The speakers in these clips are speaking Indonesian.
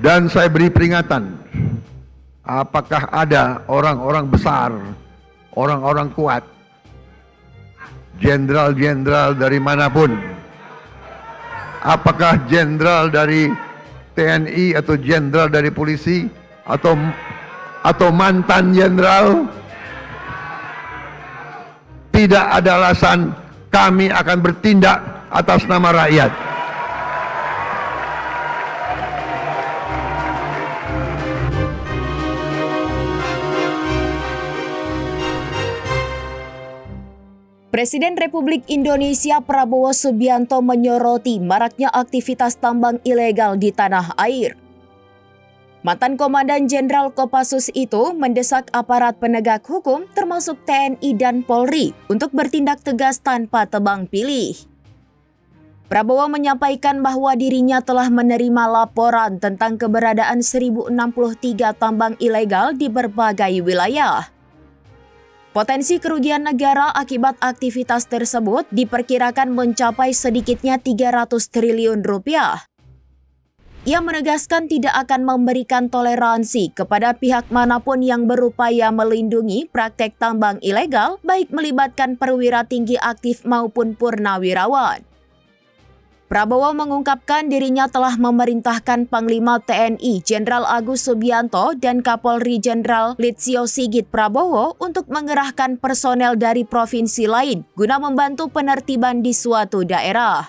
Dan saya beri peringatan, apakah ada orang-orang besar, orang-orang kuat, jenderal-jenderal dari manapun, apakah jenderal dari TNI atau jenderal dari polisi atau mantan jenderal, tidak ada alasan kami akan bertindak atas nama rakyat. Presiden Republik Indonesia Prabowo Subianto menyoroti maraknya aktivitas tambang ilegal di tanah air. Mantan Komandan Jenderal Kopassus itu mendesak aparat penegak hukum termasuk TNI dan Polri untuk bertindak tegas tanpa tebang pilih. Prabowo menyampaikan bahwa dirinya telah menerima laporan tentang keberadaan 1063 tambang ilegal di berbagai wilayah. Potensi kerugian negara akibat aktivitas tersebut diperkirakan mencapai sedikitnya 300 triliun rupiah. Ia menegaskan tidak akan memberikan toleransi kepada pihak manapun yang berupaya melindungi praktek tambang ilegal, baik melibatkan perwira tinggi aktif maupun purnawirawan. Prabowo mengungkapkan dirinya telah memerintahkan Panglima TNI Jenderal Agus Subianto dan Kapolri Jenderal Listio Sigit Prabowo untuk mengerahkan personel dari provinsi lain guna membantu penertiban di suatu daerah.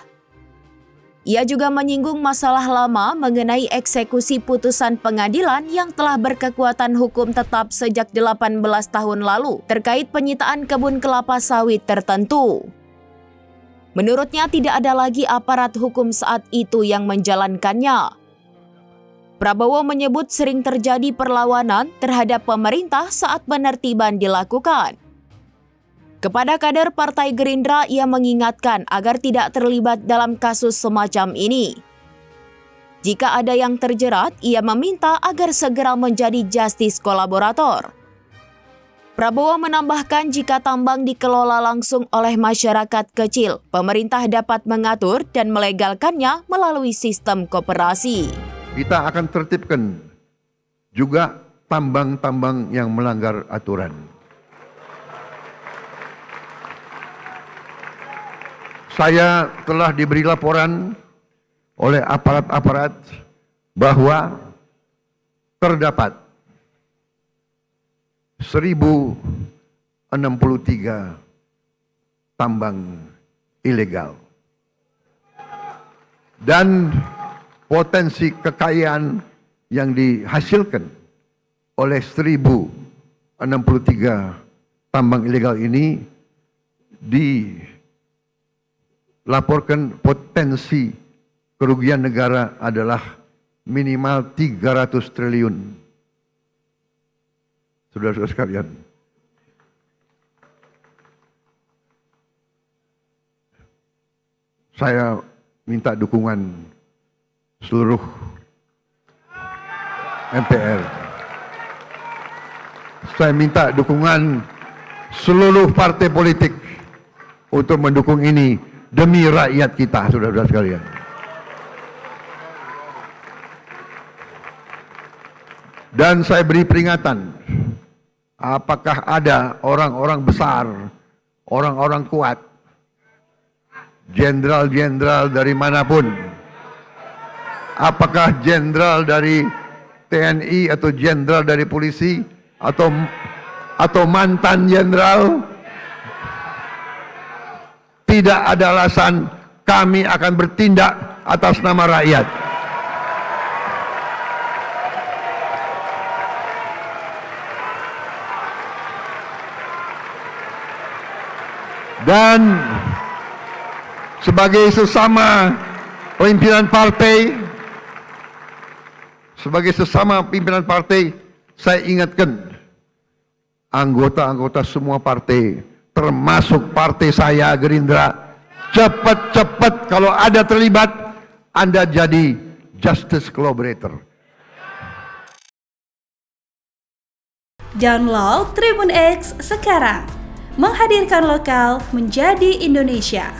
Ia juga menyinggung masalah lama mengenai eksekusi putusan pengadilan yang telah berkekuatan hukum tetap sejak 18 tahun lalu terkait penyitaan kebun kelapa sawit tertentu. Menurutnya tidak ada lagi aparat hukum saat itu yang menjalankannya. Prabowo menyebut sering terjadi perlawanan terhadap pemerintah saat penertiban dilakukan. Kepada kader Partai Gerindra, ia mengingatkan agar tidak terlibat dalam kasus semacam ini. Jika ada yang terjerat, ia meminta agar segera menjadi justice kolaborator. Prabowo menambahkan jika tambang dikelola langsung oleh masyarakat kecil, pemerintah dapat mengatur dan melegalkannya melalui sistem koperasi. Kita akan tertibkan juga tambang-tambang yang melanggar aturan. Saya telah diberi laporan oleh aparat-aparat bahwa terdapat 1063 tambang ilegal dan potensi kekayaan yang dihasilkan oleh 1063 tambang ilegal ini dilaporkan potensi kerugian negara adalah minimal 300 triliun. Saudara-saudara sekalian, saya minta dukungan seluruh MPR. Saya minta dukungan seluruh partai politik untuk mendukung ini demi rakyat kita, saudara-saudara sekalian. Dan saya beri peringatan, apakah ada orang-orang besar, orang-orang kuat, jenderal-jenderal dari manapun, apakah jenderal dari TNI atau jenderal dari polisi atau mantan jenderal, tidak ada alasan kami akan bertindak atas nama rakyat. Dan sebagai sesama pimpinan partai, saya ingatkan anggota-anggota semua partai, termasuk partai saya Gerindra, cepat-cepat kalau ada terlibat, Anda jadi justice collaborator. Download Tribun X sekarang. Menghadirkan lokal menjadi Indonesia.